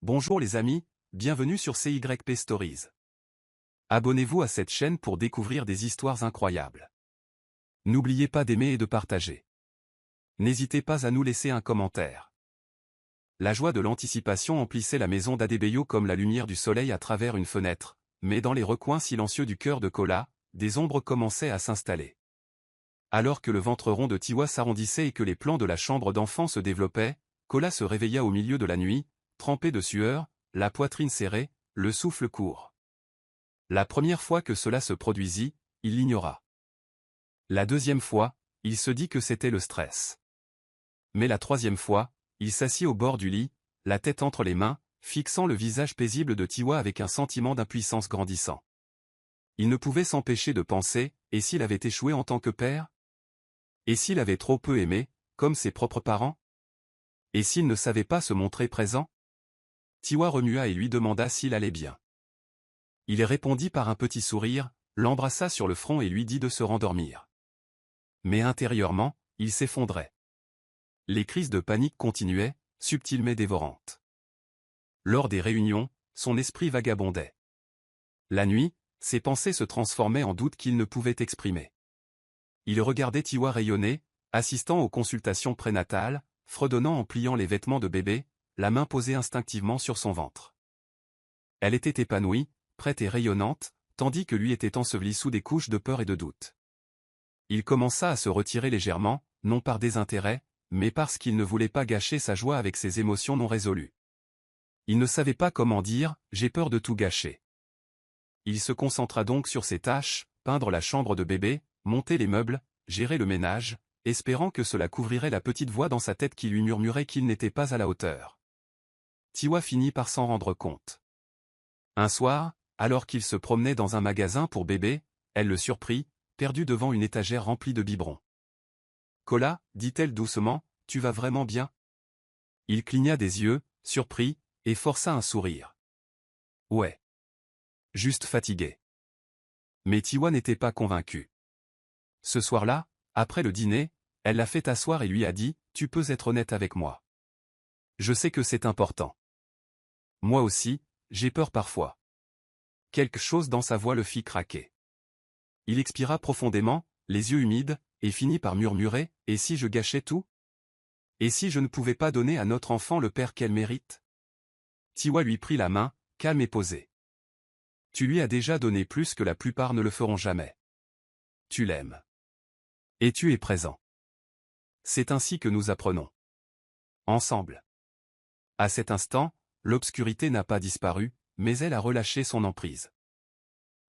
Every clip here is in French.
Bonjour les amis, bienvenue sur CYP Stories. Abonnez-vous à cette chaîne pour découvrir des histoires incroyables. N'oubliez pas d'aimer et de partager. N'hésitez pas à nous laisser un commentaire. La joie de l'anticipation emplissait la maison d'Adebayo comme la lumière du soleil à travers une fenêtre, mais dans les recoins silencieux du cœur de Kola, des ombres commençaient à s'installer. Alors que le ventre rond de Tiwa s'arrondissait et que les plans de la chambre d'enfant se développaient, Kola se réveilla au milieu de la nuit, trempé de sueur, la poitrine serrée, le souffle court. La première fois que cela se produisit, il l'ignora. La deuxième fois, il se dit que c'était le stress. Mais la troisième fois, il s'assit au bord du lit, la tête entre les mains, fixant le visage paisible de Tiwa avec un sentiment d'impuissance grandissant. Il ne pouvait s'empêcher de penser, et s'il avait échoué en tant que père? Et s'il avait trop peu aimé, comme ses propres parents? Et s'il ne savait pas se montrer présent? Tiwa remua et lui demanda s'il allait bien. Il répondit par un petit sourire, l'embrassa sur le front et lui dit de se rendormir. Mais intérieurement, il s'effondrait. Les crises de panique continuaient, subtiles mais dévorantes. Lors des réunions, son esprit vagabondait. La nuit, ses pensées se transformaient en doutes qu'il ne pouvait exprimer. Il regardait Tiwa rayonner, assistant aux consultations prénatales, fredonnant en pliant les vêtements de bébé, la main posée instinctivement sur son ventre. Elle était épanouie, prête et rayonnante, tandis que lui était enseveli sous des couches de peur et de doute. Il commença à se retirer légèrement, non par désintérêt, mais parce qu'il ne voulait pas gâcher sa joie avec ses émotions non résolues. Il ne savait pas comment dire « j'ai peur de tout gâcher ». Il se concentra donc sur ses tâches, peindre la chambre de bébé, monter les meubles, gérer le ménage, espérant que cela couvrirait la petite voix dans sa tête qui lui murmurait qu'il n'était pas à la hauteur. Tiwa finit par s'en rendre compte. Un soir, alors qu'il se promenait dans un magasin pour bébé, elle le surprit, perdu devant une étagère remplie de biberons. « Kola, dit-elle doucement, tu vas vraiment bien ?» Il cligna des yeux, surpris, et força un sourire. « Ouais. Juste fatigué. » Mais Tiwa n'était pas convaincu. Ce soir-là, après le dîner, elle l'a fait asseoir et lui a dit « Tu peux être honnête avec moi. Je sais que c'est important. Moi aussi, j'ai peur parfois. » Quelque chose dans sa voix le fit craquer. Il expira profondément, les yeux humides, et finit par murmurer « Et si je gâchais tout? Et si je ne pouvais pas donner à notre enfant le père qu'elle mérite ?» Tiwa lui prit la main, calme et posé. « Tu lui as déjà donné plus que la plupart ne le feront jamais. Tu l'aimes. Et tu es présent. C'est ainsi que nous apprenons. Ensemble. » À cet instant, l'obscurité n'a pas disparu, mais elle a relâché son emprise.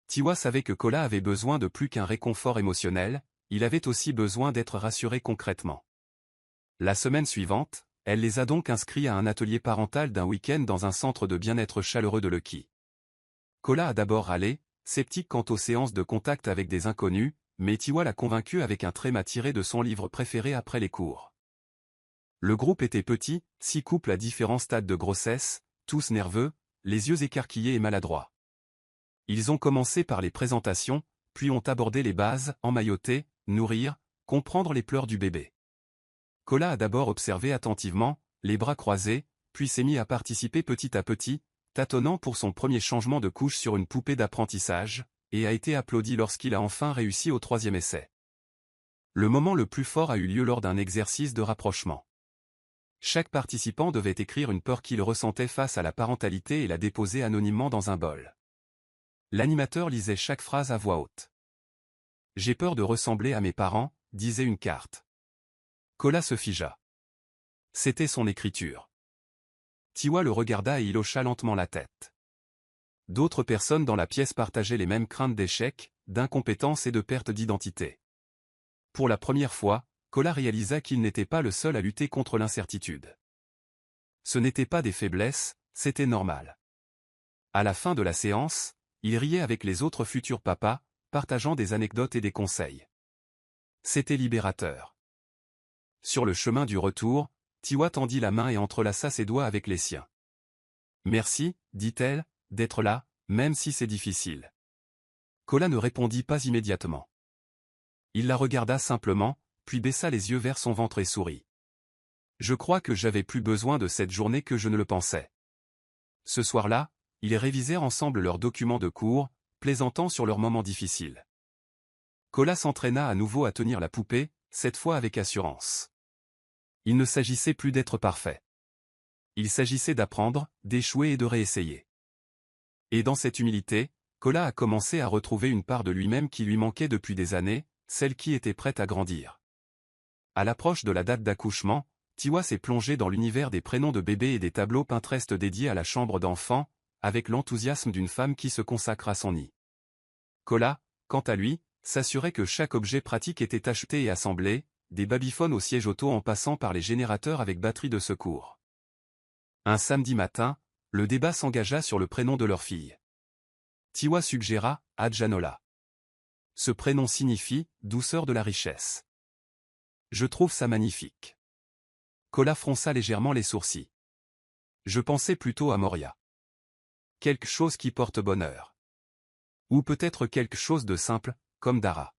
Tiwa savait que Kola avait besoin de plus qu'un réconfort émotionnel, il avait aussi besoin d'être rassuré concrètement. La semaine suivante, elle les a donc inscrits à un atelier parental d'un week-end dans un centre de bien-être chaleureux de Lucky. Kola a d'abord râlé, sceptique quant aux séances de contact avec des inconnus, mais Tiwa l'a convaincu avec un tréma tiré de son livre préféré après les cours. Le groupe était petit, 6 couples à différents stades de grossesse, tous nerveux, les yeux écarquillés et maladroits. Ils ont commencé par les présentations, puis ont abordé les bases, emmailloter, nourrir, comprendre les pleurs du bébé. Kola a d'abord observé attentivement, les bras croisés, puis s'est mis à participer petit à petit, tâtonnant pour son premier changement de couche sur une poupée d'apprentissage, et a été applaudi lorsqu'il a enfin réussi au 3e essai. Le moment le plus fort a eu lieu lors d'un exercice de rapprochement. Chaque participant devait écrire une peur qu'il ressentait face à la parentalité et la déposer anonymement dans un bol. L'animateur lisait chaque phrase à voix haute. « J'ai peur de ressembler à mes parents », disait une carte. Kola se figea. C'était son écriture. Tiwa le regarda et il hocha lentement la tête. D'autres personnes dans la pièce partageaient les mêmes craintes d'échec, d'incompétence et de perte d'identité. Pour la première fois, Kola réalisa qu'il n'était pas le seul à lutter contre l'incertitude. Ce n'était pas des faiblesses, c'était normal. À la fin de la séance, il riait avec les autres futurs papas, partageant des anecdotes et des conseils. C'était libérateur. Sur le chemin du retour, Tiwa tendit la main et entrelaça ses doigts avec les siens. « Merci, dit-elle, d'être là, même si c'est difficile. » Kola ne répondit pas immédiatement. Il la regarda simplement, puis baissa les yeux vers son ventre et sourit. « Je crois que j'avais plus besoin de cette journée que je ne le pensais. Ce soir-là, ils révisèrent ensemble leurs documents de cours, plaisantant sur leurs moments difficiles. Kola s'entraîna à nouveau à tenir la poupée, cette fois avec assurance. Il ne s'agissait plus d'être parfait. Il s'agissait d'apprendre, d'échouer et de réessayer. Et dans cette humilité, Kola a commencé à retrouver une part de lui-même qui lui manquait depuis des années, celle qui était prête à grandir. À l'approche de la date d'accouchement, Tiwa s'est plongé dans l'univers des prénoms de bébés et des tableaux Pinterest dédiés à la chambre d'enfant, avec l'enthousiasme d'une femme qui se consacre à son nid. Kola, quant à lui, s'assurait que chaque objet pratique était acheté et assemblé, des babyphones au siège auto en passant par les générateurs avec batterie de secours. Un samedi matin, le débat s'engagea sur le prénom de leur fille. Tiwa suggéra « Adjanola ». Ce prénom signifie « douceur de la richesse ». Je trouve ça magnifique. Kola fronça légèrement les sourcils. Je pensais plutôt à Moria. Quelque chose qui porte bonheur. Ou peut-être quelque chose de simple, comme Dara.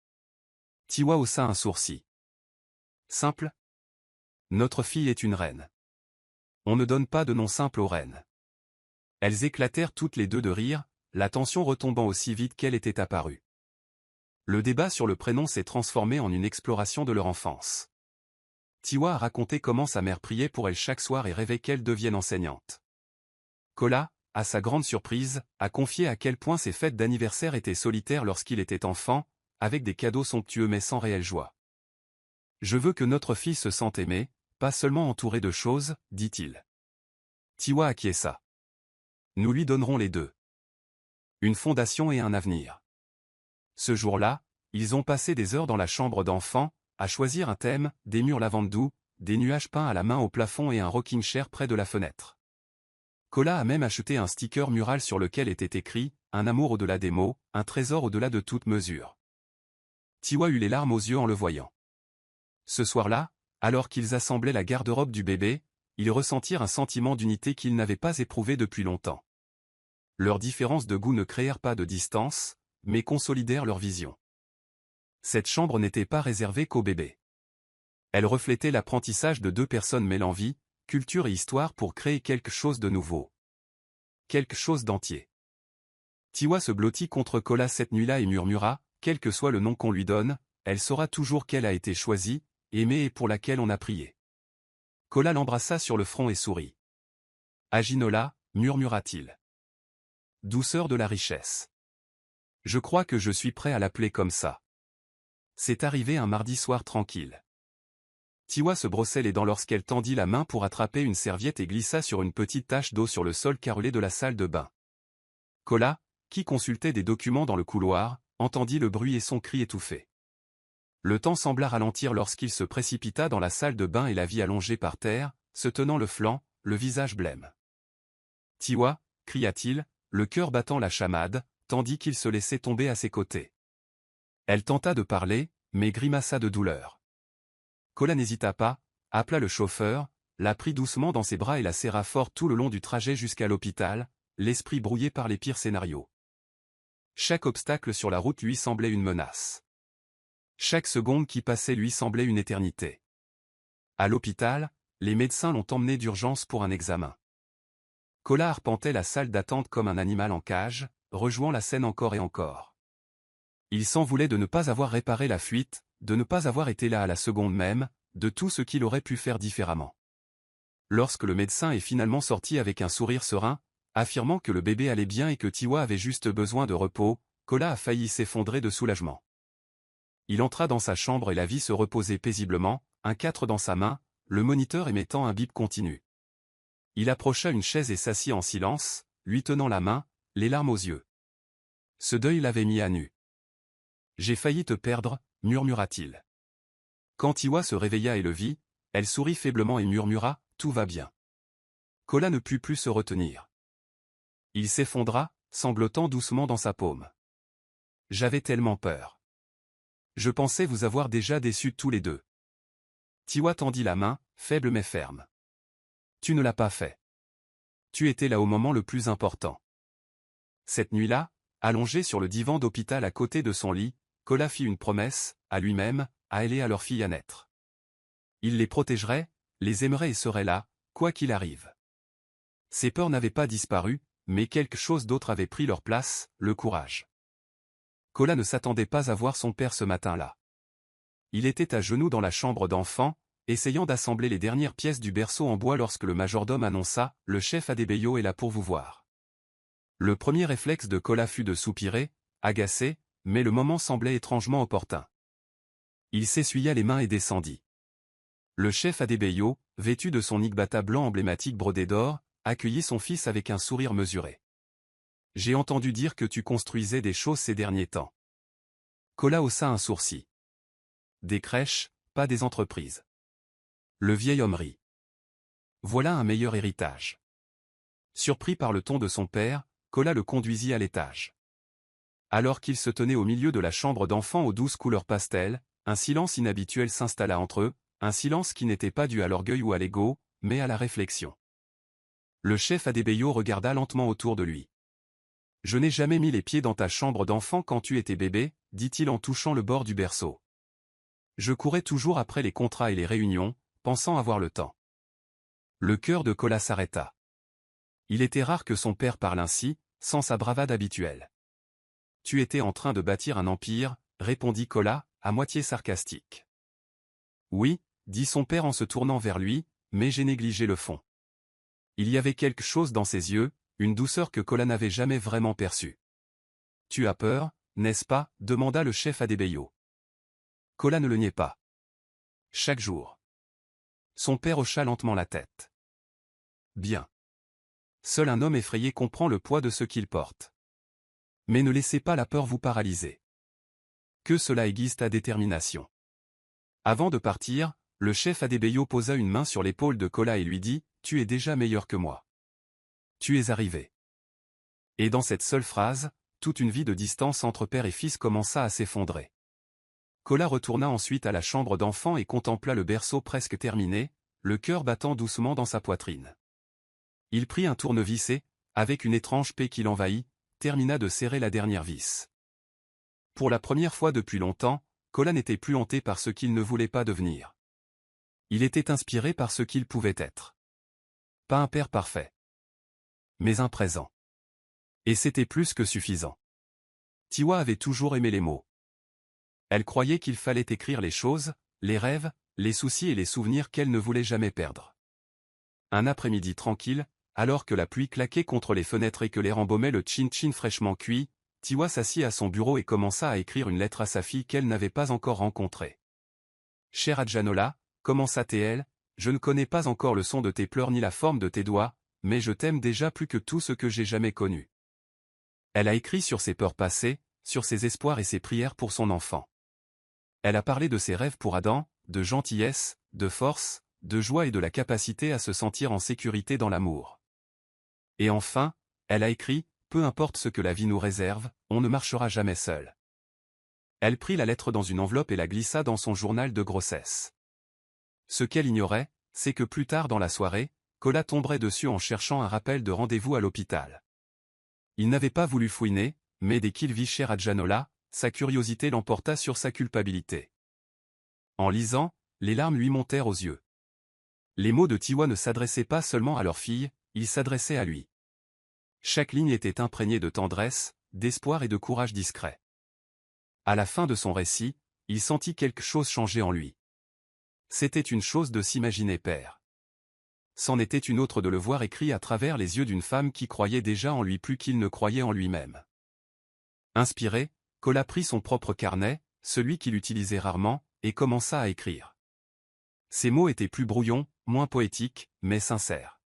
Tiwa haussa un sourcil. Simple? Notre fille est une reine. On ne donne pas de nom simple aux reines. Elles éclatèrent toutes les deux de rire, la tension retombant aussi vite qu'elle était apparue. Le débat sur le prénom s'est transformé en une exploration de leur enfance. Tiwa a raconté comment sa mère priait pour elle chaque soir et rêvait qu'elle devienne enseignante. Kola, à sa grande surprise, a confié à quel point ses fêtes d'anniversaire étaient solitaires lorsqu'il était enfant, avec des cadeaux somptueux mais sans réelle joie. « Je veux que notre fille se sente aimée, pas seulement entourée de choses, dit-il. Tiwa acquiesça. Nous lui donnerons les deux. Une fondation et un avenir. Ce jour-là, ils ont passé des heures dans la chambre d'enfant, à choisir un thème, des murs lavande doux, des nuages peints à la main au plafond et un rocking chair près de la fenêtre. Kola a même acheté un sticker mural sur lequel était écrit « Un amour au-delà des mots, un trésor au-delà de toute mesure ». Tiwa eut les larmes aux yeux en le voyant. Ce soir-là, alors qu'ils assemblaient la garde-robe du bébé, ils ressentirent un sentiment d'unité qu'ils n'avaient pas éprouvé depuis longtemps. Leurs différences de goût ne créèrent pas de distance, mais consolidèrent leur vision. Cette chambre n'était pas réservée qu'aux bébés. Elle reflétait l'apprentissage de deux personnes mêlant vie, culture et histoire pour créer quelque chose de nouveau. Quelque chose d'entier. Tiwa se blottit contre Kola cette nuit-là et murmura, quel que soit le nom qu'on lui donne, elle saura toujours qu'elle a été choisie, aimée et pour laquelle on a prié. Kola l'embrassa sur le front et sourit. Ajinola, murmura-t-il. Douceur de la richesse. Je crois que je suis prêt à l'appeler comme ça. C'est arrivé un mardi soir tranquille. Tiwa se brossait les dents lorsqu'elle tendit la main pour attraper une serviette et glissa sur une petite tache d'eau sur le sol carrelé de la salle de bain. Kola, qui consultait des documents dans le couloir, entendit le bruit et son cri étouffé. Le temps sembla ralentir lorsqu'il se précipita dans la salle de bain et la vit allongée par terre, se tenant le flanc, le visage blême. « Tiwa » cria-t-il, le cœur battant la chamade, tandis qu'il se laissait tomber à ses côtés. Elle tenta de parler, mais grimaça de douleur. Kola n'hésita pas, appela le chauffeur, la prit doucement dans ses bras et la serra fort tout le long du trajet jusqu'à l'hôpital, l'esprit brouillé par les pires scénarios. Chaque obstacle sur la route lui semblait une menace. Chaque seconde qui passait lui semblait une éternité. À l'hôpital, les médecins l'ont emmené d'urgence pour un examen. Kola arpentait la salle d'attente comme un animal en cage, rejouant la scène encore et encore. Il s'en voulait de ne pas avoir réparé la fuite, de ne pas avoir été là à la seconde même, de tout ce qu'il aurait pu faire différemment. Lorsque le médecin est finalement sorti avec un sourire serein, affirmant que le bébé allait bien et que Tiwa avait juste besoin de repos, Kola a failli s'effondrer de soulagement. Il entra dans sa chambre et la vit se reposer paisiblement, un 4 dans sa main, le moniteur émettant un bip continu. Il approcha une chaise et s'assit en silence, lui tenant la main, les larmes aux yeux. Ce deuil l'avait mis à nu. « J'ai failli te perdre », murmura-t-il. Quand Tiwa se réveilla et le vit, elle sourit faiblement et murmura « Tout va bien ». Kola ne put plus se retenir. Il s'effondra, sanglotant doucement dans sa paume. « J'avais tellement peur. Je pensais vous avoir déjà déçus tous les deux. » Tiwa tendit la main, faible mais ferme. « Tu ne l'as pas fait. Tu étais là au moment le plus important. » Cette nuit-là, allongé sur le divan d'hôpital à côté de son lit, Kola fit une promesse, à lui-même, à elle et à leur fille à naître. Il les protégerait, les aimerait et serait là, quoi qu'il arrive. Ses peurs n'avaient pas disparu, mais quelque chose d'autre avait pris leur place, le courage. Kola ne s'attendait pas à voir son père ce matin-là. Il était à genoux dans la chambre d'enfant, essayant d'assembler les dernières pièces du berceau en bois lorsque le majordome annonça « Le chef Adebayo est là pour vous voir ». Le premier réflexe de Kola fut de soupirer, agacé, mais le moment semblait étrangement opportun. Il s'essuya les mains et descendit. Le chef Adebayo, vêtu de son igbata blanc emblématique brodé d'or, accueillit son fils avec un sourire mesuré. « J'ai entendu dire que tu construisais des choses ces derniers temps. » Kola haussa un sourcil. « Des crèches, pas des entreprises. » Le vieil homme rit. « Voilà un meilleur héritage. » Surpris par le ton de son père, Kola le conduisit à l'étage. Alors qu'il se tenait au milieu de la chambre d'enfant aux douces couleurs pastel, un silence inhabituel s'installa entre eux, un silence qui n'était pas dû à l'orgueil ou à l'ego, mais à la réflexion. Le chef Adebayo regarda lentement autour de lui. « Je n'ai jamais mis les pieds dans ta chambre d'enfant quand tu étais bébé, dit-il en touchant le bord du berceau. Je courais toujours après les contrats et les réunions, pensant avoir le temps. » Le cœur de Kola s'arrêta. Il était rare que son père parle ainsi, sans sa bravade habituelle. « Tu étais en train de bâtir un empire, » répondit Kola, à moitié sarcastique. « Oui, » dit son père en se tournant vers lui, mais j'ai négligé le fond. Il y avait quelque chose dans ses yeux, une douceur que Kola n'avait jamais vraiment perçue. « Tu as peur, n'est-ce pas » demanda le chef Adebayo. Kola ne le niait pas. Chaque jour. Son père hocha lentement la tête. Bien. Seul un homme effrayé comprend le poids de ce qu'il porte. Mais ne laissez pas la peur vous paralyser. Que cela aiguise ta détermination. Avant de partir, le chef Adebayo posa une main sur l'épaule de Kola et lui dit « Tu es déjà meilleur que moi. Tu es arrivé. » Et dans cette seule phrase, toute une vie de distance entre père et fils commença à s'effondrer. Kola retourna ensuite à la chambre d'enfant et contempla le berceau presque terminé, le cœur battant doucement dans sa poitrine. Il prit un tournevis et, avec une étrange paix qui l'envahit, termina de serrer la dernière vis. Pour la première fois depuis longtemps, Kola n'était plus hanté par ce qu'il ne voulait pas devenir. Il était inspiré par ce qu'il pouvait être. Pas un père parfait. Mais un présent. Et c'était plus que suffisant. Tiwa avait toujours aimé les mots. Elle croyait qu'il fallait écrire les choses, les rêves, les soucis et les souvenirs qu'elle ne voulait jamais perdre. Un après-midi tranquille, alors que la pluie claquait contre les fenêtres et que l'air embaumait le chin-chin fraîchement cuit, Tiwa s'assit à son bureau et commença à écrire une lettre à sa fille qu'elle n'avait pas encore rencontrée. « Chère Adjanola, commença-t-elle, je ne connais pas encore le son de tes pleurs ni la forme de tes doigts, mais je t'aime déjà plus que tout ce que j'ai jamais connu. » Elle a écrit sur ses peurs passées, sur ses espoirs et ses prières pour son enfant. Elle a parlé de ses rêves pour Adam, de gentillesse, de force, de joie et de la capacité à se sentir en sécurité dans l'amour. Et enfin, elle a écrit « Peu importe ce que la vie nous réserve, on ne marchera jamais seul. » Elle prit la lettre dans une enveloppe et la glissa dans son journal de grossesse. Ce qu'elle ignorait, c'est que plus tard dans la soirée, Kola tomberait dessus en cherchant un rappel de rendez-vous à l'hôpital. Il n'avait pas voulu fouiner, mais dès qu'il vit chère Adjanola, sa curiosité l'emporta sur sa culpabilité. En lisant, les larmes lui montèrent aux yeux. Les mots de Tiwa ne s'adressaient pas seulement à leur fille, ils s'adressaient à lui. Chaque ligne était imprégnée de tendresse, d'espoir et de courage discret. À la fin de son récit, il sentit quelque chose changer en lui. C'était une chose de s'imaginer père. C'en était une autre de le voir écrit à travers les yeux d'une femme qui croyait déjà en lui plus qu'il ne croyait en lui-même. Inspiré, Kola prit son propre carnet, celui qu'il utilisait rarement, et commença à écrire. Ses mots étaient plus brouillons, moins poétiques, mais sincères.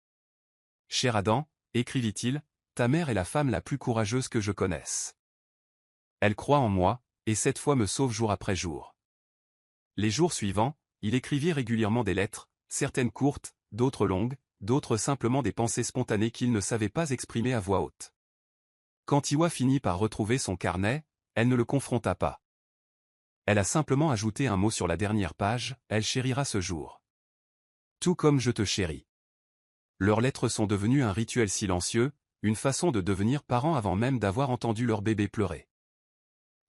« Cher Adam, écrivit-il, ta mère est la femme la plus courageuse que je connaisse. Elle croit en moi, et cette fois me sauve jour après jour. » Les jours suivants, il écrivit régulièrement des lettres, certaines courtes, d'autres longues, d'autres simplement des pensées spontanées qu'il ne savait pas exprimer à voix haute. Quand Tiwa finit par retrouver son carnet, elle ne le confronta pas. Elle a simplement ajouté un mot sur la dernière page, « Elle chérira ce jour. Tout comme je te chéris. » Leurs lettres sont devenues un rituel silencieux, une façon de devenir parents avant même d'avoir entendu leur bébé pleurer.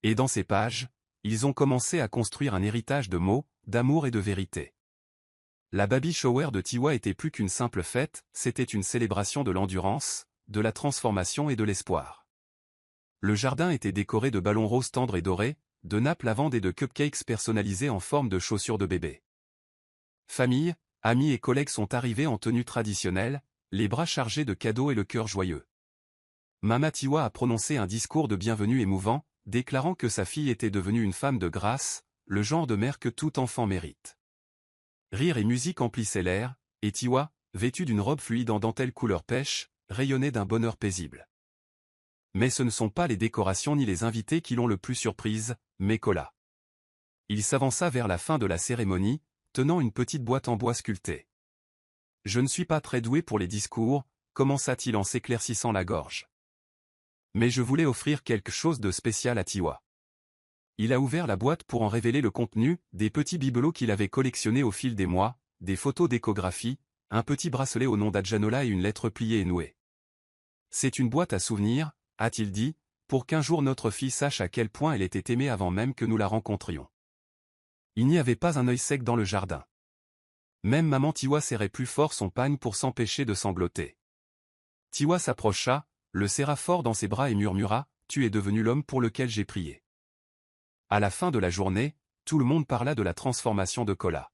Et dans ces pages, ils ont commencé à construire un héritage de mots, d'amour et de vérité. La baby shower de Tiwa était plus qu'une simple fête, c'était une célébration de l'endurance, de la transformation et de l'espoir. Le jardin était décoré de ballons roses tendres et dorés, de nappes lavandes et de cupcakes personnalisés en forme de chaussures de bébé. Famille, amis et collègues sont arrivés en tenue traditionnelle, les bras chargés de cadeaux et le cœur joyeux. Mama Tiwa a prononcé un discours de bienvenue émouvant, déclarant que sa fille était devenue une femme de grâce, le genre de mère que tout enfant mérite. Rire et musique emplissaient l'air, et Tiwa, vêtue d'une robe fluide en dentelle couleur pêche, rayonnait d'un bonheur paisible. Mais ce ne sont pas les décorations ni les invités qui l'ont le plus surprise, mais Kola. Il s'avança vers la fin de la cérémonie, tenant une petite boîte en bois sculptée. « Je ne suis pas très doué pour les discours », commença-t-il en s'éclaircissant la gorge. Mais je voulais offrir quelque chose de spécial à Tiwa. Il a ouvert la boîte pour en révéler le contenu, des petits bibelots qu'il avait collectionnés au fil des mois, des photos d'échographie, un petit bracelet au nom d'Adjanola et une lettre pliée et nouée. « C'est une boîte à souvenirs, a-t-il dit, pour qu'un jour notre fille sache à quel point elle était aimée avant même que nous la rencontrions. » Il n'y avait pas un œil sec dans le jardin. Même maman Tiwa serrait plus fort son pagne pour s'empêcher de sangloter. Tiwa s'approcha, le serra fort dans ses bras et murmura, « Tu es devenu l'homme pour lequel j'ai prié. » À la fin de la journée, tout le monde parla de la transformation de Kola.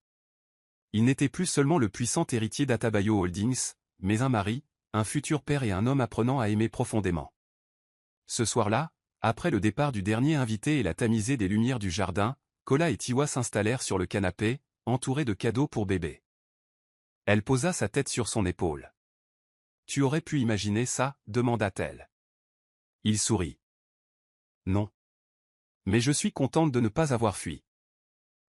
Il n'était plus seulement le puissant héritier d'Atabayo Holdings, mais un mari, un futur père et un homme apprenant à aimer profondément. Ce soir-là, après le départ du dernier invité et la tamisée des lumières du jardin, Kola et Tiwa s'installèrent sur le canapé, entourés de cadeaux pour bébé. Elle posa sa tête sur son épaule. « Tu aurais pu imaginer ça ?» demanda-t-elle. Il sourit. « Non. Mais je suis contente de ne pas avoir fui. »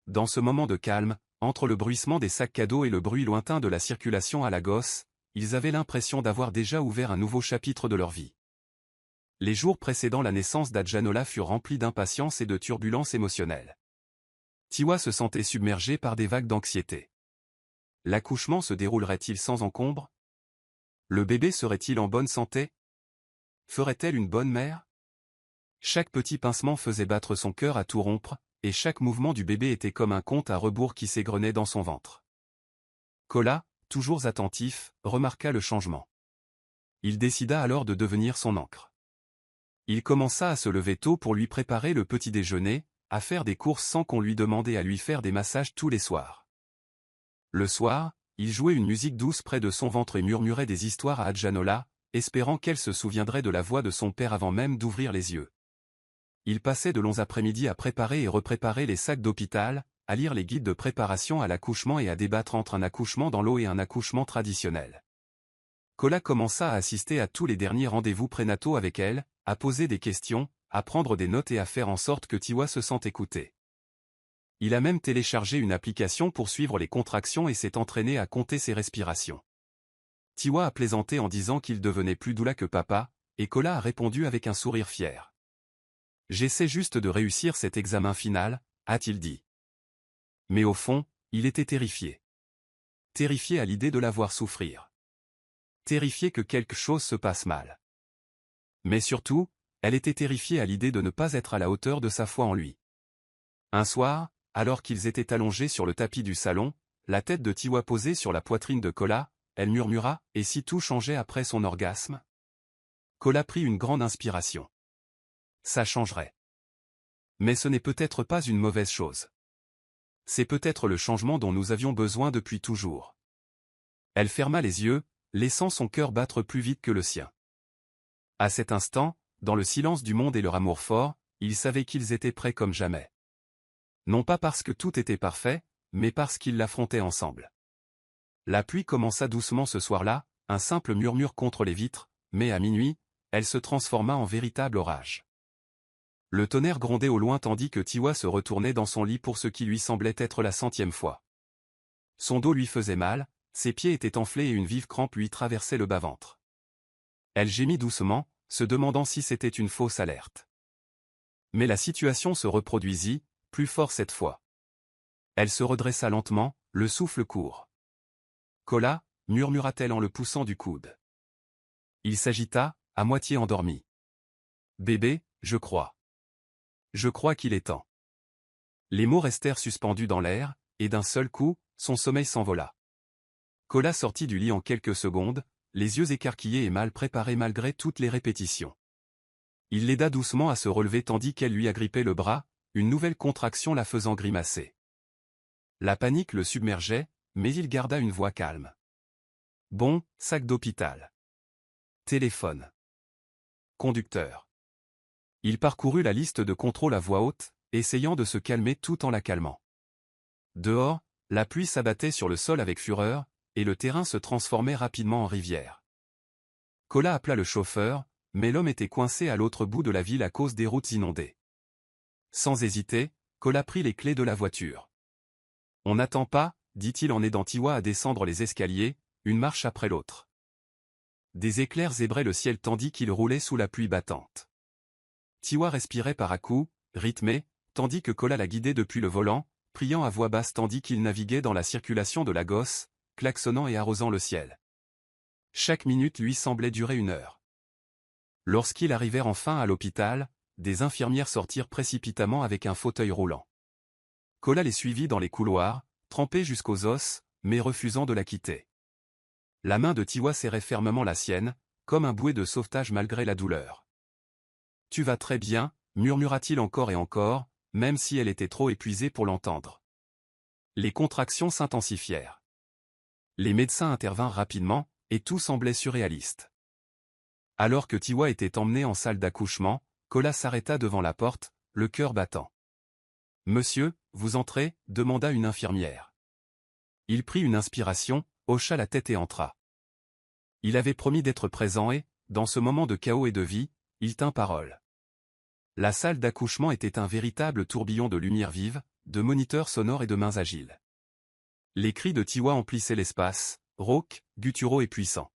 Dans ce moment de calme, entre le bruissement des sacs cadeaux et le bruit lointain de la circulation à la gosse, ils avaient l'impression d'avoir déjà ouvert un nouveau chapitre de leur vie. Les jours précédant la naissance d'Adjanola furent remplis d'impatience et de turbulences émotionnelles. Tiwa se sentait submergé par des vagues d'anxiété. L'accouchement se déroulerait-il sans encombre? Le bébé serait-il en bonne santé? Ferait-elle une bonne mère? Chaque petit pincement faisait battre son cœur à tout rompre, et chaque mouvement du bébé était comme un compte à rebours qui s'égrenait dans son ventre. Kola, toujours attentif, remarqua le changement. Il décida alors de devenir son ancre. Il commença à se lever tôt pour lui préparer le petit déjeuner, à faire des courses sans qu'on lui demande et à lui faire des massages tous les soirs. Le soir, il jouait une musique douce près de son ventre et murmurait des histoires à Adjanola, espérant qu'elle se souviendrait de la voix de son père avant même d'ouvrir les yeux. Il passait de longs après-midi à préparer et repréparer les sacs d'hôpital, à lire les guides de préparation à l'accouchement et à débattre entre un accouchement dans l'eau et un accouchement traditionnel. Kola commença à assister à tous les derniers rendez-vous prénataux avec elle, à poser des questions, à prendre des notes et à faire en sorte que Tiwa se sente écouté. Il a même téléchargé une application pour suivre les contractions et s'est entraîné à compter ses respirations. Tiwa a plaisanté en disant qu'il devenait plus doux là que papa, et Kola a répondu avec un sourire fier. « J'essaie juste de réussir cet examen final », a-t-il dit. Mais au fond, il était terrifié. Terrifié à l'idée de la voir souffrir. Terrifié que quelque chose se passe mal. Mais surtout, elle était terrifiée à l'idée de ne pas être à la hauteur de sa foi en lui. Un soir, alors qu'ils étaient allongés sur le tapis du salon, la tête de Tiwa posée sur la poitrine de Kola, elle murmura « Et si tout changeait après son orgasme ?» Kola prit une grande inspiration. Ça changerait. Mais ce n'est peut-être pas une mauvaise chose. C'est peut-être le changement dont nous avions besoin depuis toujours. Elle ferma les yeux, laissant son cœur battre plus vite que le sien. À cet instant, dans le silence du monde et leur amour fort, ils savaient qu'ils étaient prêts comme jamais. Non pas parce que tout était parfait, mais parce qu'ils l'affrontaient ensemble. La pluie commença doucement ce soir-là, un simple murmure contre les vitres, mais à minuit, elle se transforma en véritable orage. Le tonnerre grondait au loin tandis que Tiwa se retournait dans son lit pour ce qui lui semblait être la 100e fois. Son dos lui faisait mal, ses pieds étaient enflés et une vive crampe lui traversait le bas-ventre. Elle gémit doucement, se demandant si c'était une fausse alerte. Mais la situation se reproduisit, plus fort cette fois. Elle se redressa lentement, le souffle court. « Kola » murmura-t-elle en le poussant du coude. Il s'agita, à moitié endormi. « Bébé, je crois. Je crois qu'il est temps. » Les mots restèrent suspendus dans l'air, et d'un seul coup, son sommeil s'envola. Kola sortit du lit en quelques secondes, les yeux écarquillés et mal préparés malgré toutes les répétitions. Il l'aida doucement à se relever tandis qu'elle lui agrippait le bras, une nouvelle contraction la faisant grimacer. La panique le submergeait, mais il garda une voix calme. Bon, sac d'hôpital. Téléphone. Conducteur. Il parcourut la liste de contrôle à voix haute, essayant de se calmer tout en la calmant. Dehors, la pluie s'abattait sur le sol avec fureur, et le terrain se transformait rapidement en rivière. Kola appela le chauffeur, mais l'homme était coincé à l'autre bout de la ville à cause des routes inondées. Sans hésiter, Kola prit les clés de la voiture. On n'attend pas, dit-il en aidant Tiwa à descendre les escaliers, une marche après l'autre. Des éclairs zébraient le ciel tandis qu'il roulait sous la pluie battante. Tiwa respirait par à-coups, rythmé, tandis que Kola la guidait depuis le volant, priant à voix basse tandis qu'il naviguait dans la circulation de Lagos, klaxonnant et arrosant le ciel. Chaque minute lui semblait durer 1 heure. Lorsqu'ils arrivèrent enfin à l'hôpital, des infirmières sortirent précipitamment avec un fauteuil roulant. Kola les suivit dans les couloirs, trempé jusqu'aux os, mais refusant de la quitter. La main de Tiwa serrait fermement la sienne, comme un bouet de sauvetage malgré la douleur. « Tu vas très bien », murmura-t-il encore et encore, même si elle était trop épuisée pour l'entendre. Les contractions s'intensifièrent. Les médecins intervinrent rapidement, et tout semblait surréaliste. Alors que Tiwa était emmené en salle d'accouchement, Kola s'arrêta devant la porte, le cœur battant. « Monsieur, vous entrez » demanda une infirmière. Il prit une inspiration, hocha la tête et entra. Il avait promis d'être présent et, dans ce moment de chaos et de vie, il tint parole. La salle d'accouchement était un véritable tourbillon de lumière vive, de moniteurs sonores et de mains agiles. Les cris de Tiwa emplissaient l'espace, rauques, gutturaux et puissants.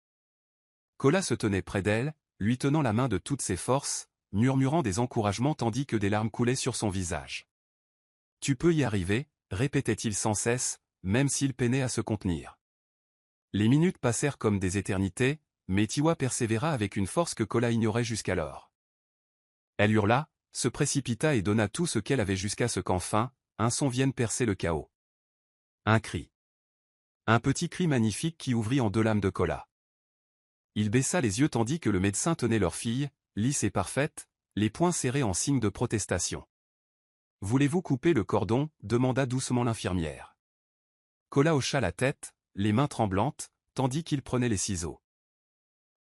Kola se tenait près d'elle, lui tenant la main de toutes ses forces, murmurant des encouragements tandis que des larmes coulaient sur son visage. « Tu peux y arriver » répétait-il sans cesse, même s'il peinait à se contenir. Les minutes passèrent comme des éternités, mais Tiwa persévéra avec une force que Kola ignorait jusqu'alors. Elle hurla, se précipita et donna tout ce qu'elle avait jusqu'à ce qu'enfin, un son vienne percer le chaos. Un cri. Un petit cri magnifique qui ouvrit en 2 lames de Kola. Il baissa les yeux tandis que le médecin tenait leur fille, lisse et parfaite, les poings serrés en signe de protestation. « Voulez-vous couper le cordon » demanda doucement l'infirmière. Kola hocha la tête, les mains tremblantes, tandis qu'il prenait les ciseaux.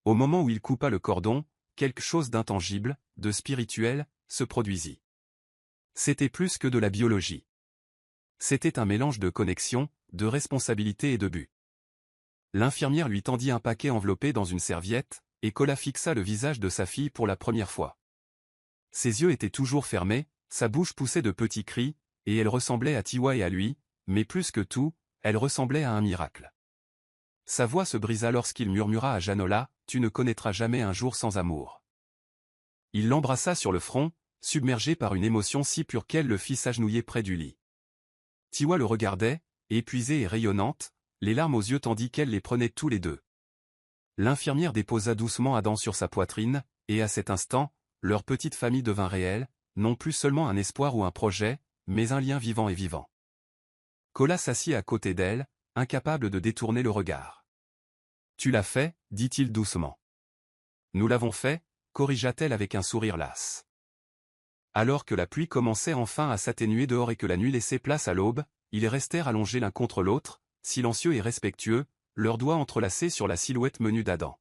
Au moment où il coupa le cordon, quelque chose d'intangible, de spirituel, se produisit. C'était plus que de la biologie. C'était un mélange de connexion, de responsabilité et de but. L'infirmière lui tendit un paquet enveloppé dans une serviette, et Kola fixa le visage de sa fille pour la première fois. Ses yeux étaient toujours fermés, sa bouche poussait de petits cris, et elle ressemblait à Tiwa et à lui, mais plus que tout, elle ressemblait à un miracle. Sa voix se brisa lorsqu'il murmura à Janola, « Tu ne connaîtras jamais un jour sans amour. » Il l'embrassa sur le front, submergé par une émotion si pure qu'elle le fit s'agenouiller près du lit. Tiwa le regardait, épuisée et rayonnante, les larmes aux yeux tandis qu'elle les prenait tous les deux. L'infirmière déposa doucement Adam sur sa poitrine, et à cet instant, leur petite famille devint réelle, non plus seulement un espoir ou un projet, mais un lien vivant et vivant. Kola s'assit à côté d'elle, incapable de détourner le regard. « Tu l'as fait » dit-il doucement. « Nous l'avons fait » corrigea-t-elle avec un sourire las. Alors que la pluie commençait enfin à s'atténuer dehors et que la nuit laissait place à l'aube, ils restèrent allongés l'un contre l'autre, silencieux et respectueux, leurs doigts entrelacés sur la silhouette menue d'Adam.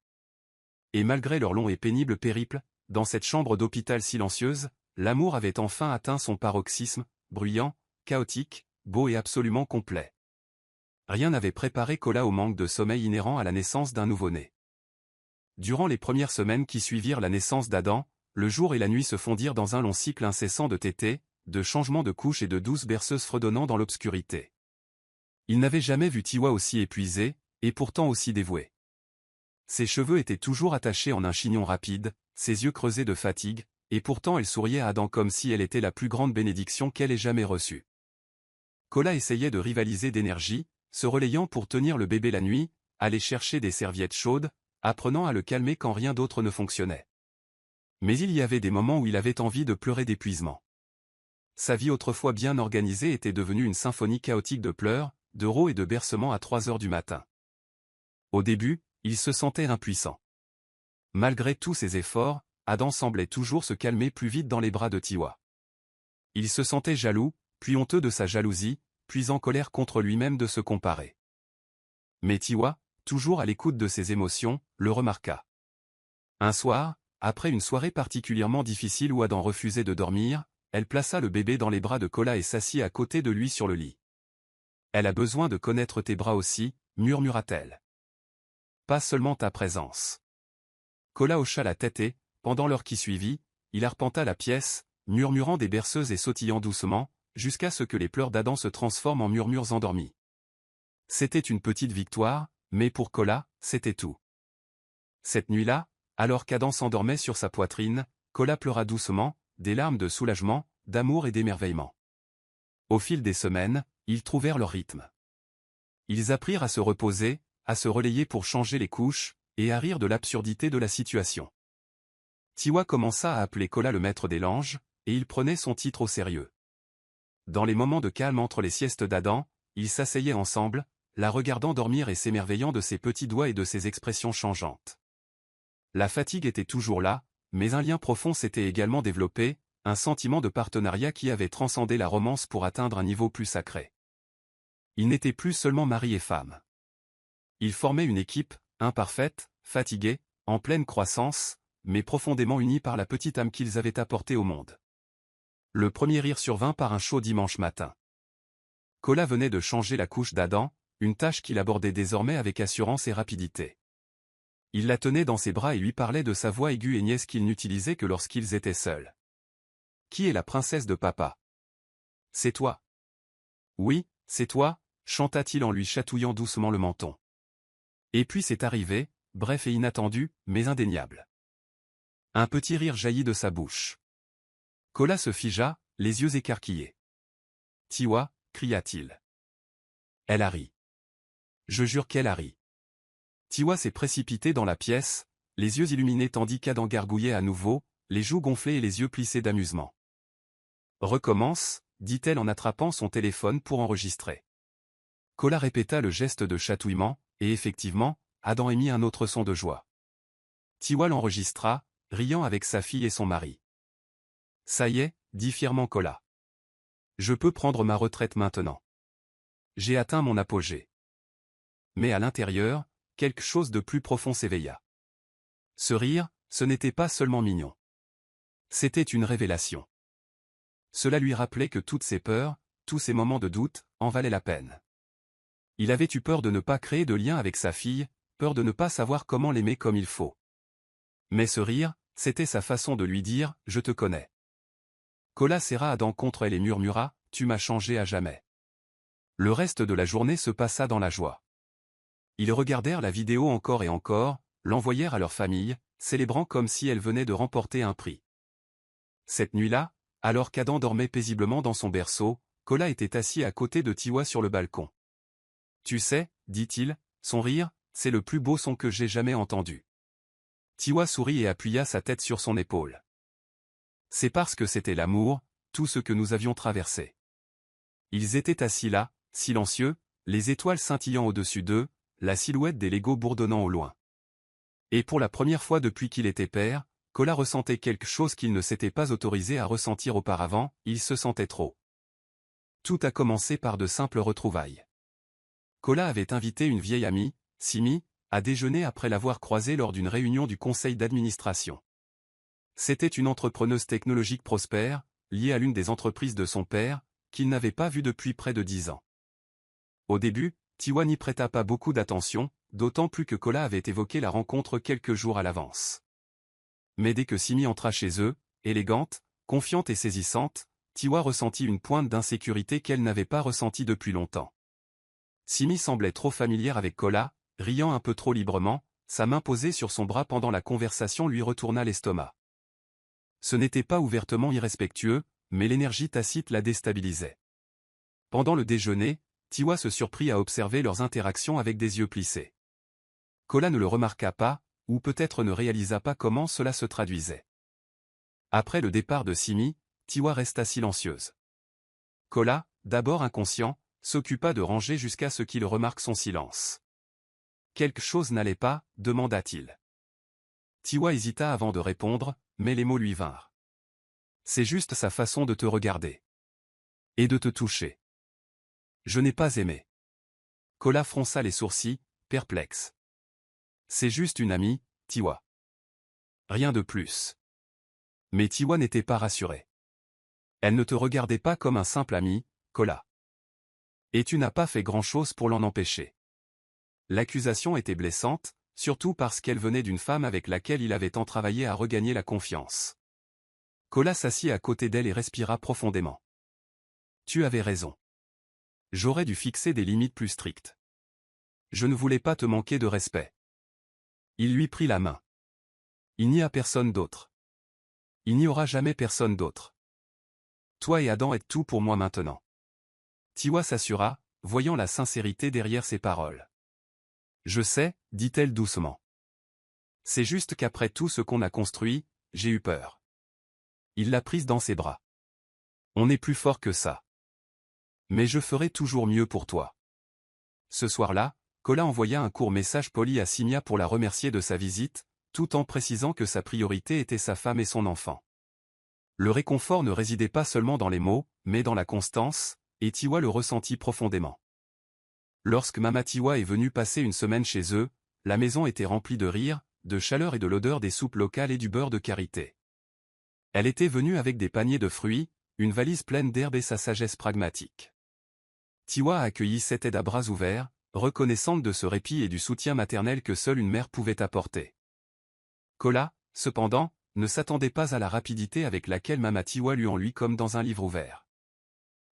Et malgré leur long et pénible périple, dans cette chambre d'hôpital silencieuse, l'amour avait enfin atteint son paroxysme, bruyant, chaotique, beau et absolument complet. Rien n'avait préparé Kola au manque de sommeil inhérent à la naissance d'un nouveau-né. Durant les premières semaines qui suivirent la naissance d'Adam, le jour et la nuit se fondirent dans un long cycle incessant de tétés, de changements de couches et de douces berceuses fredonnant dans l'obscurité. Il n'avait jamais vu Tiwa aussi épuisé, et pourtant aussi dévoué. Ses cheveux étaient toujours attachés en un chignon rapide, ses yeux creusés de fatigue, et pourtant elle souriait à Adam comme si elle était la plus grande bénédiction qu'elle ait jamais reçue. Kola essayait de rivaliser d'énergie, se relayant pour tenir le bébé la nuit, aller chercher des serviettes chaudes, apprenant à le calmer quand rien d'autre ne fonctionnait. Mais il y avait des moments où il avait envie de pleurer d'épuisement. Sa vie autrefois bien organisée était devenue une symphonie chaotique de pleurs, de rôs et de bercements à 3 heures du matin. Au début, il se sentait impuissant. Malgré tous ses efforts, Adam semblait toujours se calmer plus vite dans les bras de Tiwa. Il se sentait jaloux, puis honteux de sa jalousie, puis en colère contre lui-même de se comparer. Mais Tiwa, toujours à l'écoute de ses émotions, le remarqua. Un soir, après une soirée particulièrement difficile où Adam refusait de dormir, elle plaça le bébé dans les bras de Kola et s'assit à côté de lui sur le lit. « Elle a besoin de connaître tes bras aussi, murmura-t-elle. Pas seulement ta présence. » Kola hocha la tête et, pendant l'heure qui suivit, il arpenta la pièce, murmurant des berceuses et sautillant doucement, jusqu'à ce que les pleurs d'Adam se transforment en murmures endormis. C'était une petite victoire, mais pour Kola, c'était tout. Cette nuit-là, alors qu'Adam s'endormait sur sa poitrine, Kola pleura doucement, des larmes de soulagement, d'amour et d'émerveillement. Au fil des semaines, ils trouvèrent leur rythme. Ils apprirent à se reposer, à se relayer pour changer les couches, et à rire de l'absurdité de la situation. Tiwa commença à appeler Kola le maître des langes, et il prenait son titre au sérieux. Dans les moments de calme entre les siestes d'Adam, ils s'asseyaient ensemble, la regardant dormir et s'émerveillant de ses petits doigts et de ses expressions changeantes. La fatigue était toujours là, mais un lien profond s'était également développé, un sentiment de partenariat qui avait transcendé la romance pour atteindre un niveau plus sacré. Ils n'étaient plus seulement mari et femme. Ils formaient une équipe, imparfaite, fatiguée, en pleine croissance, mais profondément unis par la petite âme qu'ils avaient apportée au monde. Le premier rire survint par un chaud dimanche matin. Kola venait de changer la couche d'Adam, une tâche qu'il abordait désormais avec assurance et rapidité. Il la tenait dans ses bras et lui parlait de sa voix aiguë et niaise qu'il n'utilisait que lorsqu'ils étaient seuls. « Qui est la princesse de papa ? » ?»« C'est toi. »« Oui, c'est toi, » chanta-t-il en lui chatouillant doucement le menton. Et puis c'est arrivé, bref et inattendu, mais indéniable. Un petit rire jaillit de sa bouche. Kola se figea, les yeux écarquillés. « Tiwa » cria-t-il. Elle a ri. Je jure qu'elle a ri. Tiwa s'est précipité dans la pièce, les yeux illuminés tandis qu'Adam gargouillait à nouveau, les joues gonflées et les yeux plissés d'amusement. « Recommence » dit-elle en attrapant son téléphone pour enregistrer. Kola répéta le geste de chatouillement, et effectivement, Adam émit un autre son de joie. Tiwa l'enregistra, riant avec sa fille et son mari. « Ça y est » dit fièrement Kola. « Je peux prendre ma retraite maintenant. J'ai atteint mon apogée. » Mais à l'intérieur, quelque chose de plus profond s'éveilla. Ce rire, ce n'était pas seulement mignon. C'était une révélation. Cela lui rappelait que toutes ses peurs, tous ses moments de doute, en valaient la peine. Il avait eu peur de ne pas créer de lien avec sa fille, peur de ne pas savoir comment l'aimer comme il faut. Mais ce rire, c'était sa façon de lui dire « Je te connais ». Kola serra Adam contre elle et murmura « Tu m'as changé à jamais ». Le reste de la journée se passa dans la joie. Ils regardèrent la vidéo encore et encore, l'envoyèrent à leur famille, célébrant comme si elle venait de remporter un prix. Cette nuit-là, alors qu'Adam dormait paisiblement dans son berceau, Kola était assis à côté de Tiwa sur le balcon. « Tu sais, » dit-il, son rire, « c'est le plus beau son que j'ai jamais entendu. » Tiwa sourit et appuya sa tête sur son épaule. C'est parce que c'était l'amour, tout ce que nous avions traversé. Ils étaient assis là, silencieux, les étoiles scintillant au-dessus d'eux, la silhouette des Legos bourdonnant au loin. Et pour la première fois depuis qu'il était père, Kola ressentait quelque chose qu'il ne s'était pas autorisé à ressentir auparavant, il se sentait trop. Tout a commencé par de simples retrouvailles. Kola avait invité une vieille amie, Simi, à déjeuner après l'avoir croisée lors d'une réunion du conseil d'administration. C'était une entrepreneuse technologique prospère, liée à l'une des entreprises de son père, qu'il n'avait pas vue depuis près de 10 ans. Au début, Tiwa n'y prêta pas beaucoup d'attention, d'autant plus que Kola avait évoqué la rencontre quelques jours à l'avance. Mais dès que Simi entra chez eux, élégante, confiante et saisissante, Tiwa ressentit une pointe d'insécurité qu'elle n'avait pas ressentie depuis longtemps. Simi semblait trop familière avec Kola, riant un peu trop librement, sa main posée sur son bras pendant la conversation lui retourna l'estomac. Ce n'était pas ouvertement irrespectueux, mais l'énergie tacite la déstabilisait. Pendant le déjeuner, Tiwa se surprit à observer leurs interactions avec des yeux plissés. Kola ne le remarqua pas, ou peut-être ne réalisa pas comment cela se traduisait. Après le départ de Simi, Tiwa resta silencieuse. Kola, d'abord inconscient, s'occupa de ranger jusqu'à ce qu'il remarque son silence. « Quelque chose n'allait pas, demanda-t-il. Tiwa hésita avant de répondre, mais les mots lui vinrent. C'est juste sa façon de te regarder. Et de te toucher. Je n'ai pas aimé. Kola fronça les sourcils, perplexe. C'est juste une amie, Tiwa. Rien de plus. Mais Tiwa n'était pas rassurée. Elle ne te regardait pas comme un simple ami, Kola. Et tu n'as pas fait grand-chose pour l'en empêcher. L'accusation était blessante, surtout parce qu'elle venait d'une femme avec laquelle il avait tant travaillé à regagner la confiance. Kola s'assit à côté d'elle et respira profondément. Tu avais raison. J'aurais dû fixer des limites plus strictes. Je ne voulais pas te manquer de respect. Il lui prit la main. Il n'y a personne d'autre. Il n'y aura jamais personne d'autre. Toi et Adam êtes tout pour moi maintenant. Tiwa s'assura, voyant la sincérité derrière ses paroles. Je sais, dit-elle doucement. C'est juste qu'après tout ce qu'on a construit, j'ai eu peur. Il l'a prise dans ses bras. On est plus fort que ça. Mais je ferai toujours mieux pour toi. Ce soir-là, Kola envoya un court message poli à Simia pour la remercier de sa visite, tout en précisant que sa priorité était sa femme et son enfant. Le réconfort ne résidait pas seulement dans les mots, mais dans la constance, et Tiwa le ressentit profondément. Lorsque Mama Tiwa est venue passer une semaine chez eux, la maison était remplie de rire, de chaleur et de l'odeur des soupes locales et du beurre de karité. Elle était venue avec des paniers de fruits, une valise pleine d'herbes et sa sagesse pragmatique. Tiwa a accueilli cette aide à bras ouverts, reconnaissante de ce répit et du soutien maternel que seule une mère pouvait apporter. Kola, cependant, ne s'attendait pas à la rapidité avec laquelle Mama Tiwa lui en lut comme dans un livre ouvert.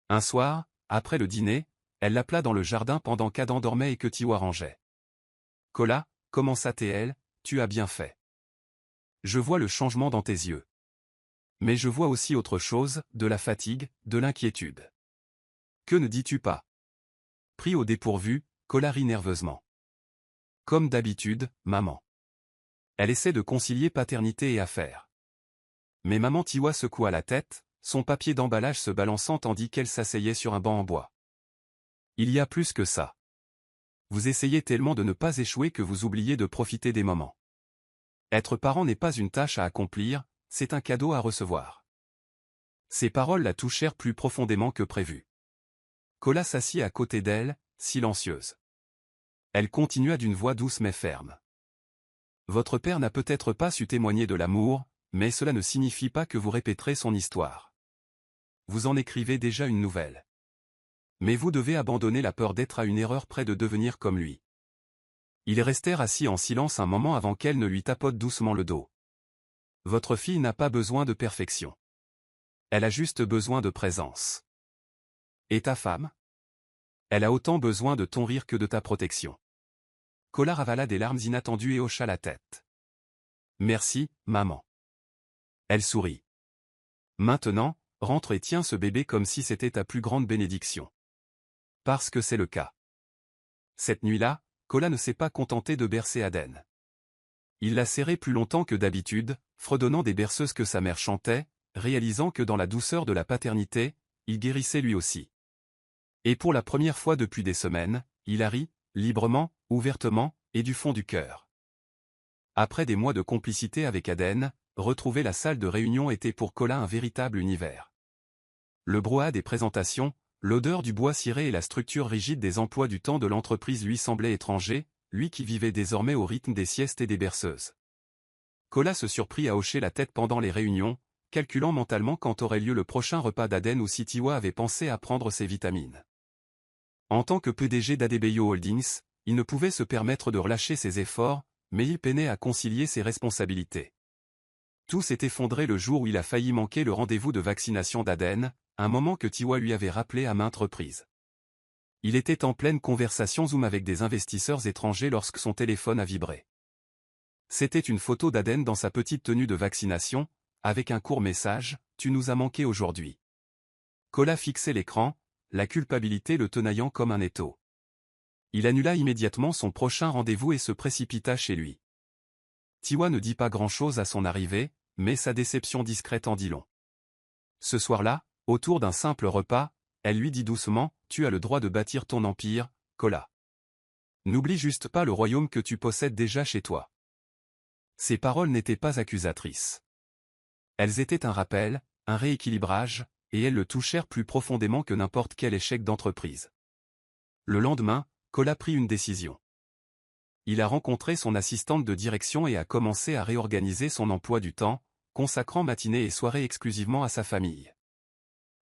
Un soir, après le dîner, elle l'appela dans le jardin pendant qu'Adam dormait et que Tiwa rangeait. « Kola, commença-t-elle, tu as bien fait. Je vois le changement dans tes yeux. Mais je vois aussi autre chose, de la fatigue, de l'inquiétude. Que ne dis-tu pas ?» Pris au dépourvu, Kola rit nerveusement. Comme d'habitude, maman. Elle essaie de concilier paternité et affaires. Mais maman Tiwa secoua la tête, son papier d'emballage se balançant tandis qu'elle s'asseyait sur un banc en bois. Il y a plus que ça. Vous essayez tellement de ne pas échouer que vous oubliez de profiter des moments. Être parent n'est pas une tâche à accomplir, c'est un cadeau à recevoir. Ces paroles la touchèrent plus profondément que prévu. Kola s'assit à côté d'elle, silencieuse. Elle continua d'une voix douce mais ferme. Votre père n'a peut-être pas su témoigner de l'amour, mais cela ne signifie pas que vous répéterez son histoire. Vous en écrivez déjà une nouvelle. Mais vous devez abandonner la peur d'être à une erreur près de devenir comme lui. Ils restèrent assis en silence un moment avant qu'elle ne lui tapote doucement le dos. Votre fille n'a pas besoin de perfection. Elle a juste besoin de présence. Et ta femme? Elle a autant besoin de ton rire que de ta protection. Kola ravala des larmes inattendues et hocha la tête. Merci, maman. Elle sourit. Maintenant, rentre et tiens ce bébé comme si c'était ta plus grande bénédiction. Parce que c'est le cas. Cette nuit-là, Kola ne s'est pas contenté de bercer Aden. Il l'a serré plus longtemps que d'habitude, fredonnant des berceuses que sa mère chantait, réalisant que dans la douceur de la paternité, il guérissait lui aussi. Et pour la première fois depuis des semaines, il a ri, librement, ouvertement, et du fond du cœur. Après des mois de complicité avec Aden, retrouver la salle de réunion était pour Kola un véritable univers. Le brouhaha des présentations, l'odeur du bois ciré et la structure rigide des emplois du temps de l'entreprise lui semblaient étrangers, lui qui vivait désormais au rythme des siestes et des berceuses. Kola se surprit à hocher la tête pendant les réunions, calculant mentalement quand aurait lieu le prochain repas d'Aden ou si Tiwa avait pensé à prendre ses vitamines. En tant que PDG d'Adebayo Holdings, il ne pouvait se permettre de relâcher ses efforts, mais il peinait à concilier ses responsabilités. Tout s'est effondré le jour où il a failli manquer le rendez-vous de vaccination d'Aden, un moment que Tiwa lui avait rappelé à maintes reprises. Il était en pleine conversation Zoom avec des investisseurs étrangers lorsque son téléphone a vibré. C'était une photo d'Aden dans sa petite tenue de vaccination, avec un court message « Tu nous as manqué aujourd'hui ». Kola fixait l'écran, la culpabilité le tenaillant comme un étau. Il annula immédiatement son prochain rendez-vous et se précipita chez lui. Tiwa ne dit pas grand-chose à son arrivée, mais sa déception discrète en dit long. Ce soir-là, autour d'un simple repas, elle lui dit doucement « Tu as le droit de bâtir ton empire, Kola. N'oublie juste pas le royaume que tu possèdes déjà chez toi. Ces paroles n'étaient pas accusatrices. Elles étaient un rappel, un rééquilibrage, et elles le touchèrent plus profondément que n'importe quel échec d'entreprise. Le lendemain, Kola prit une décision. Il a rencontré son assistante de direction et a commencé à réorganiser son emploi du temps, consacrant matinées et soirées exclusivement à sa famille.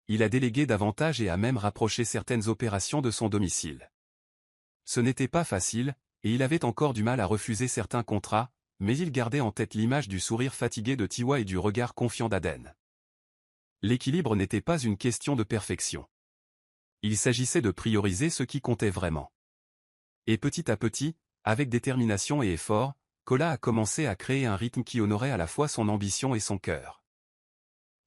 Il a délégué davantage et a même rapproché certaines opérations de son domicile. Ce n'était pas facile, et il avait encore du mal à refuser certains contrats, mais il gardait en tête l'image du sourire fatigué de Tiwa et du regard confiant d'Aden. L'équilibre n'était pas une question de perfection. Il s'agissait de prioriser ce qui comptait vraiment. Et petit à petit, avec détermination et effort, Kola a commencé à créer un rythme qui honorait à la fois son ambition et son cœur.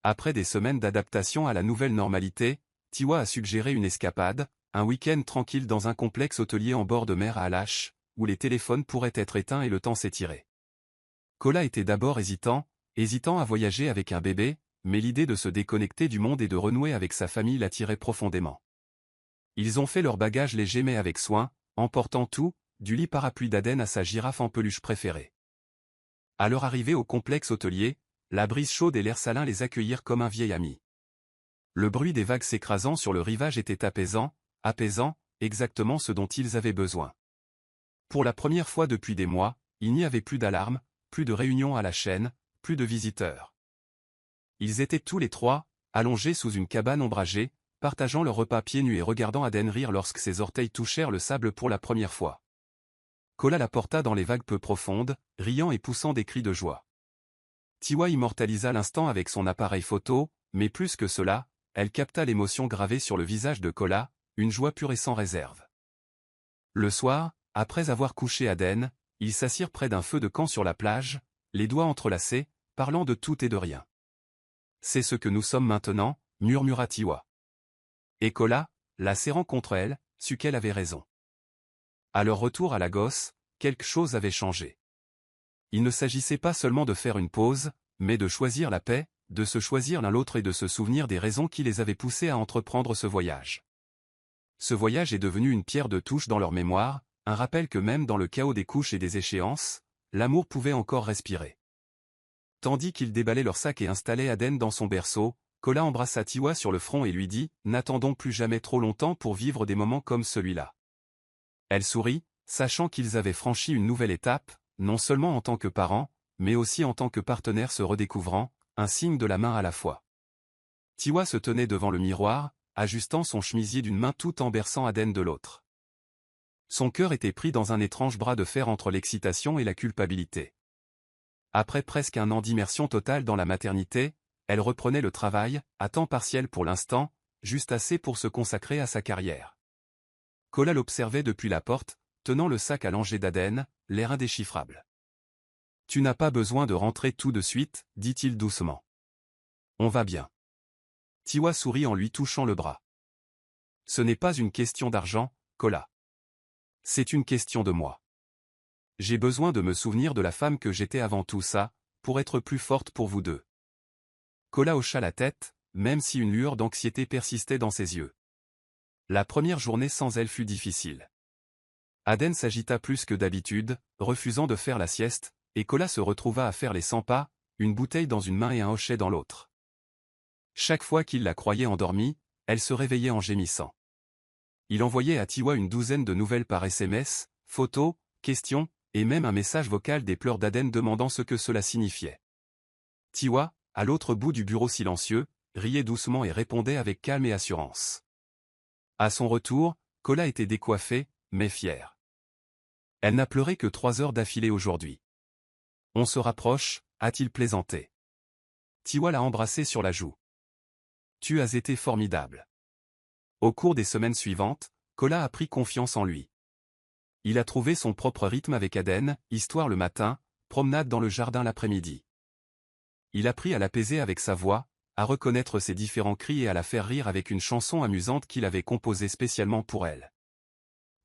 Après des semaines d'adaptation à la nouvelle normalité, Tiwa a suggéré une escapade, un week-end tranquille dans un complexe hôtelier en bord de mer à Alash, où les téléphones pourraient être éteints et le temps s'étirer. Kola était d'abord hésitant à voyager avec un bébé, mais l'idée de se déconnecter du monde et de renouer avec sa famille l'attirait profondément. Ils ont fait leur bagage léger mais avec soin, emportant tout, du lit parapluie d'Aden à sa girafe en peluche préférée. À leur arrivée au complexe hôtelier, la brise chaude et l'air salin les accueillirent comme un vieil ami. Le bruit des vagues s'écrasant sur le rivage était apaisant, exactement ce dont ils avaient besoin. Pour la première fois depuis des mois, il n'y avait plus d'alarme, plus de réunions à la chaîne, plus de visiteurs. Ils étaient tous les trois, allongés sous une cabane ombragée, partageant leur repas pieds nus et regardant Aden rire lorsque ses orteils touchèrent le sable pour la première fois. Kola la porta dans les vagues peu profondes, riant et poussant des cris de joie. Tiwa immortalisa l'instant avec son appareil photo, mais plus que cela, elle capta l'émotion gravée sur le visage de Kola, une joie pure et sans réserve. Le soir, après avoir couché Aden, ils s'assirent près d'un feu de camp sur la plage, les doigts entrelacés, parlant de tout et de rien. « C'est ce que nous sommes maintenant », murmura Tiwa. Et Kola, la serrant contre elle, sut qu'elle avait raison. À leur retour à Lagos, quelque chose avait changé. Il ne s'agissait pas seulement de faire une pause, mais de choisir la paix, de se choisir l'un l'autre et de se souvenir des raisons qui les avaient poussés à entreprendre ce voyage. Ce voyage est devenu une pierre de touche dans leur mémoire, un rappel que même dans le chaos des couches et des échéances, l'amour pouvait encore respirer. Tandis qu'ils déballaient leur sac et installaient Aden dans son berceau, Kola embrassa Tiwa sur le front et lui dit « N'attendons plus jamais trop longtemps pour vivre des moments comme celui-là. » Elle sourit, sachant qu'ils avaient franchi une nouvelle étape, non seulement en tant que parents, mais aussi en tant que partenaires se redécouvrant, un signe de la main à la fois. Tiwa se tenait devant le miroir, ajustant son chemisier d'une main tout en berçant Aden de l'autre. Son cœur était pris dans un étrange bras de fer entre l'excitation et la culpabilité. Après presque un an d'immersion totale dans la maternité, elle reprenait le travail, à temps partiel pour l'instant, juste assez pour se consacrer à sa carrière. Kola l'observait depuis la porte, tenant le sac à langer d'Aden, l'air indéchiffrable. « Tu n'as pas besoin de rentrer tout de suite, dit-il doucement. On va bien. » Tiwa sourit en lui touchant le bras. « Ce n'est pas une question d'argent, Kola. C'est une question de moi. J'ai besoin de me souvenir de la femme que j'étais avant tout ça, pour être plus forte pour vous deux. » Kola hocha la tête, même si une lueur d'anxiété persistait dans ses yeux. La première journée sans elle fut difficile. Aden s'agita plus que d'habitude, refusant de faire la sieste, et Kola se retrouva à faire les 100 pas, une bouteille dans une main et un hochet dans l'autre. Chaque fois qu'il la croyait endormie, elle se réveillait en gémissant. Il envoyait à Tiwa une douzaine de nouvelles par SMS, photos, questions, et même un message vocal des pleurs d'Aden demandant ce que cela signifiait. Tiwa, à l'autre bout du bureau silencieux, riait doucement et répondait avec calme et assurance. À son retour, Kola était décoiffée, mais fière. Elle n'a pleuré que 3 heures d'affilée aujourd'hui. On se rapproche, a-t-il plaisanté. Tiwa l'a embrassé sur la joue. Tu as été formidable. Au cours des semaines suivantes, Kola a pris confiance en lui. Il a trouvé son propre rythme avec Aden, histoire le matin, promenade dans le jardin l'après-midi. Il a appris à l'apaiser avec sa voix, à reconnaître ses différents cris et à la faire rire avec une chanson amusante qu'il avait composée spécialement pour elle.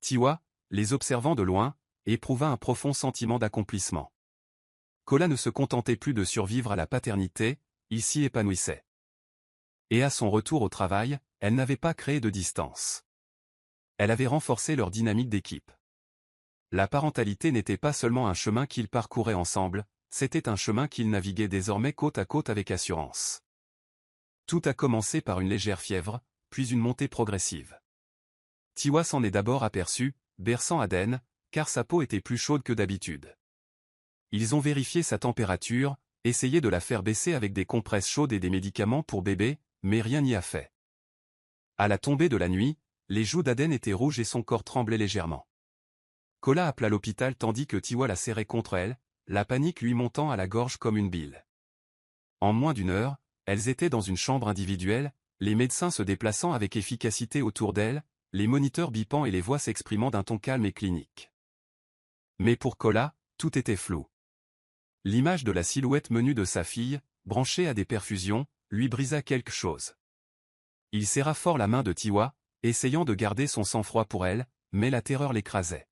Tiwa, les observant de loin, éprouva un profond sentiment d'accomplissement. Kola ne se contentait plus de survivre à la paternité, il s'y épanouissait. Et à son retour au travail, elle n'avait pas créé de distance. Elle avait renforcé leur dynamique d'équipe. la parentalité n'était pas seulement un chemin qu'ils parcouraient ensemble, c'était un chemin qu'ils naviguaient désormais côte à côte avec assurance. Tout a commencé par une légère fièvre, puis une montée progressive. Tiwa s'en est d'abord aperçu, berçant Aden, car sa peau était plus chaude que d'habitude. Ils ont vérifié sa température, essayé de la faire baisser avec des compresses chaudes et des médicaments pour bébé, mais rien n'y a fait. À la tombée de la nuit, les joues d'Aden étaient rouges et son corps tremblait légèrement. Kola appela l'hôpital tandis que Tiwa la serrait contre elle, la panique lui montant à la gorge comme une bile. En moins d'une heure, elles étaient dans une chambre individuelle, les médecins se déplaçant avec efficacité autour d'elles, les moniteurs bipant et les voix s'exprimant d'un ton calme et clinique. Mais pour Kola, tout était flou. L'image de la silhouette menue de sa fille, branchée à des perfusions, lui brisa quelque chose. Il serra fort la main de Tiwa, essayant de garder son sang-froid pour elle, mais la terreur l'écrasait.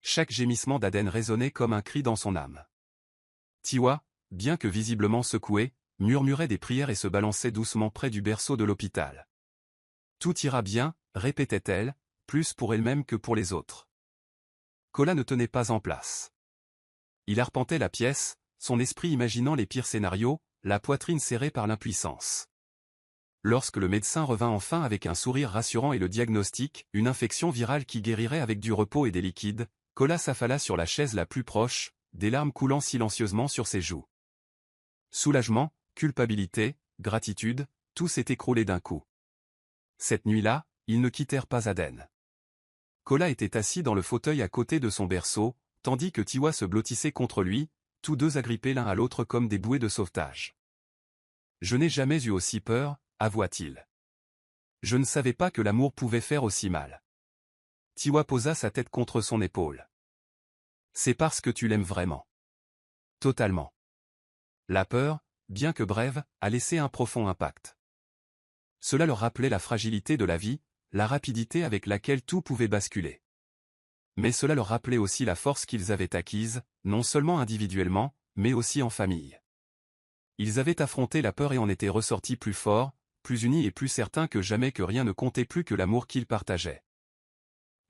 Chaque gémissement d'Aden résonnait comme un cri dans son âme. Tiwa, bien que visiblement secoué, murmurait des prières et se balançait doucement près du berceau de l'hôpital. Tout ira bien, répétait-elle, plus pour elle-même que pour les autres. Kola ne tenait pas en place. Il arpentait la pièce, son esprit imaginant les pires scénarios, la poitrine serrée par l'impuissance. Lorsque le médecin revint enfin avec un sourire rassurant et le diagnostic, une infection virale qui guérirait avec du repos et des liquides, Kola s'affala sur la chaise la plus proche, des larmes coulant silencieusement sur ses joues. Soulagement, culpabilité, gratitude, tout s'est écroulé d'un coup. Cette nuit-là, ils ne quittèrent pas Aden. Kola était assis dans le fauteuil à côté de son berceau, tandis que Tiwa se blottissait contre lui, tous deux agrippés l'un à l'autre comme des bouées de sauvetage. « Je n'ai jamais eu aussi peur », avoua-t-il. « Je ne savais pas que l'amour pouvait faire aussi mal. » Tiwa posa sa tête contre son épaule. « C'est parce que tu l'aimes vraiment. » « Totalement. » La peur, bien que brève, a laissé un profond impact. Cela leur rappelait la fragilité de la vie, la rapidité avec laquelle tout pouvait basculer. Mais cela leur rappelait aussi la force qu'ils avaient acquise, non seulement individuellement, mais aussi en famille. Ils avaient affronté la peur et en étaient ressortis plus forts, plus unis et plus certains que jamais que rien ne comptait plus que l'amour qu'ils partageaient.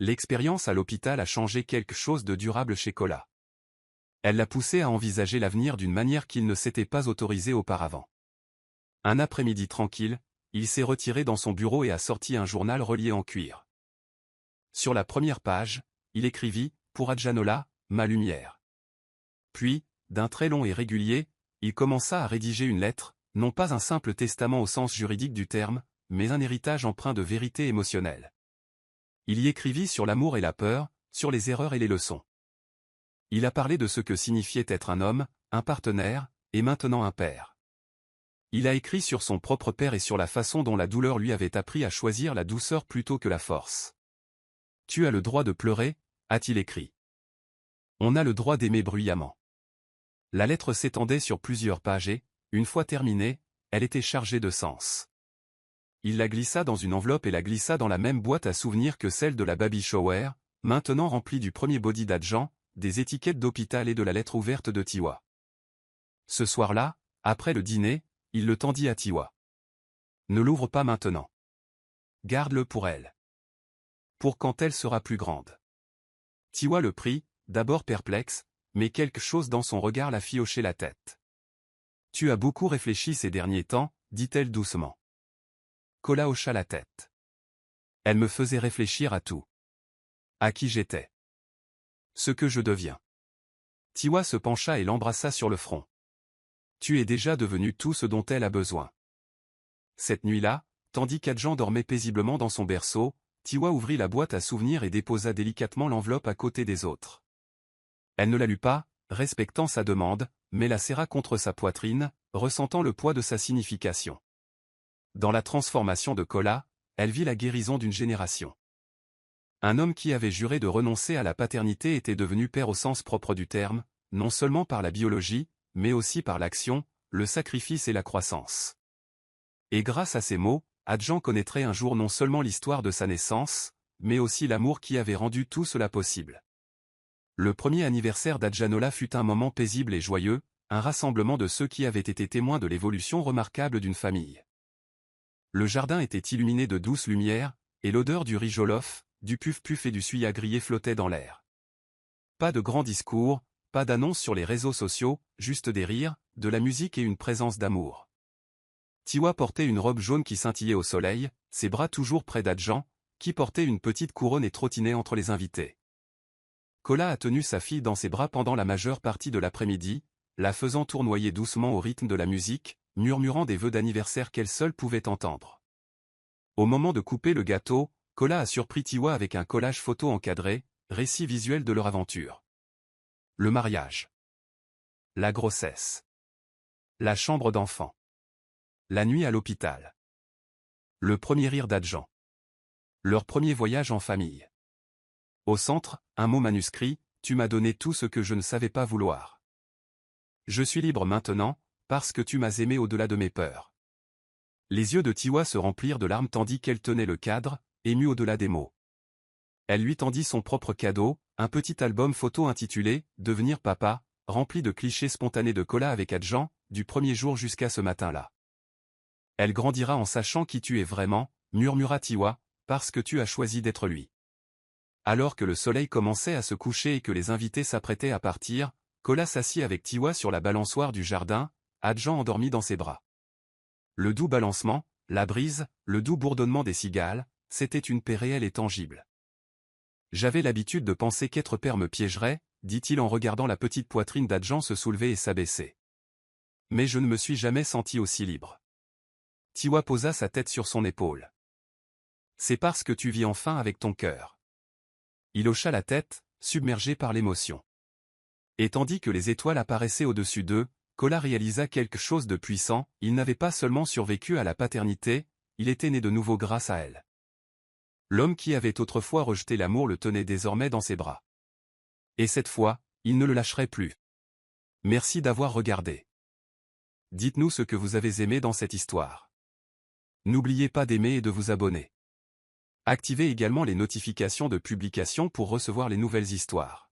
L'expérience à l'hôpital a changé quelque chose de durable chez Kola. Elle l'a poussé à envisager l'avenir d'une manière qu'il ne s'était pas autorisé auparavant. Un après-midi tranquille, il s'est retiré dans son bureau et a sorti un journal relié en cuir. Sur la première page, il écrivit « Pour Adjanola, ma lumière ». Puis, d'un trait long et régulier, il commença à rédiger une lettre, non pas un simple testament au sens juridique du terme, mais un héritage empreint de vérité émotionnelle. Il y écrivit sur l'amour et la peur, sur les erreurs et les leçons. Il a parlé de ce que signifiait être un homme, un partenaire, et maintenant un père. Il a écrit sur son propre père et sur la façon dont la douleur lui avait appris à choisir la douceur plutôt que la force. « Tu as le droit de pleurer », a-t-il écrit. On a le droit d'aimer bruyamment. La lettre s'étendait sur plusieurs pages et, une fois terminée, elle était chargée de sens. Il la glissa dans une enveloppe et la glissa dans la même boîte à souvenirs que celle de la baby shower, maintenant remplie du premier body d'Adjan, des étiquettes d'hôpital et de la lettre ouverte de Tiwa. Ce soir-là, après le dîner, il le tendit à Tiwa. « Ne l'ouvre pas maintenant. Garde-le pour elle. Pour quand elle sera plus grande. » Tiwa le prit, d'abord perplexe, mais quelque chose dans son regard la fit hocher la tête. « Tu as beaucoup réfléchi ces derniers temps, dit-elle doucement. Kola hocha la tête. Elle me faisait réfléchir à tout. À qui j'étais. Ce que je deviens. Tiwa se pencha et l'embrassa sur le front. Tu es déjà devenu tout ce dont elle a besoin. Cette nuit-là, tandis qu'Adjan dormait paisiblement dans son berceau, Tiwa ouvrit la boîte à souvenirs et déposa délicatement l'enveloppe à côté des autres. Elle ne la lut pas, respectant sa demande, mais la serra contre sa poitrine, ressentant le poids de sa signification. Dans la transformation de Kola, elle vit la guérison d'une génération. Un homme qui avait juré de renoncer à la paternité était devenu père au sens propre du terme, non seulement par la biologie, mais aussi par l'action, le sacrifice et la croissance. Et grâce à ces mots, Adjan connaîtrait un jour non seulement l'histoire de sa naissance, mais aussi l'amour qui avait rendu tout cela possible. Le premier anniversaire d'Adjanola fut un moment paisible et joyeux, un rassemblement de ceux qui avaient été témoins de l'évolution remarquable d'une famille. Le jardin était illuminé de douces lumières, et l'odeur du riz jollof, du puf-puf et du suya grillé flottait dans l'air. Pas de grands discours, pas d'annonces sur les réseaux sociaux, juste des rires, de la musique et une présence d'amour. Tiwa portait une robe jaune qui scintillait au soleil, ses bras toujours près d'Adjan, qui portait une petite couronne et trottinait entre les invités. Kola a tenu sa fille dans ses bras pendant la majeure partie de l'après-midi, la faisant tournoyer doucement au rythme de la musique, murmurant des vœux d'anniversaire qu'elle seule pouvait entendre. Au moment de couper le gâteau, Kola a surpris Tiwa avec un collage photo encadré, récit visuel de leur aventure. Le mariage. La grossesse. La chambre d'enfant. La nuit à l'hôpital. Le premier rire d'Adjan. Leur premier voyage en famille. Au centre, un mot manuscrit, tu m'as donné tout ce que je ne savais pas vouloir. Je suis libre maintenant, parce que tu m'as aimé au-delà de mes peurs. Les yeux de Tiwa se remplirent de larmes tandis qu'elle tenait le cadre, émue au-delà des mots. Elle lui tendit son propre cadeau, un petit album photo intitulé « Devenir papa », rempli de clichés spontanés de Kola avec Adjan, du premier jour jusqu'à ce matin-là. Elle grandira en sachant qui tu es vraiment, murmura Tiwa, parce que tu as choisi d'être lui. Alors que le soleil commençait à se coucher et que les invités s'apprêtaient à partir, Kola s'assit avec Tiwa sur la balançoire du jardin, Adjan endormi dans ses bras. Le doux balancement, la brise, le doux bourdonnement des cigales, c'était une paix réelle et tangible. J'avais l'habitude de penser qu'être père me piégerait, dit-il en regardant la petite poitrine d'Adjan se soulever et s'abaisser. Mais je ne me suis jamais senti aussi libre. Tiwa posa sa tête sur son épaule. C'est parce que tu vis enfin avec ton cœur. Il hocha la tête, submergé par l'émotion. Et tandis que les étoiles apparaissaient au-dessus d'eux, Kola réalisa quelque chose de puissant, il n'avait pas seulement survécu à la paternité, il était né de nouveau grâce à elle. L'homme qui avait autrefois rejeté l'amour le tenait désormais dans ses bras. Et cette fois, il ne le lâcherait plus. Merci d'avoir regardé. Dites-nous ce que vous avez aimé dans cette histoire. N'oubliez pas d'aimer et de vous abonner. Activez également les notifications de publication pour recevoir les nouvelles histoires.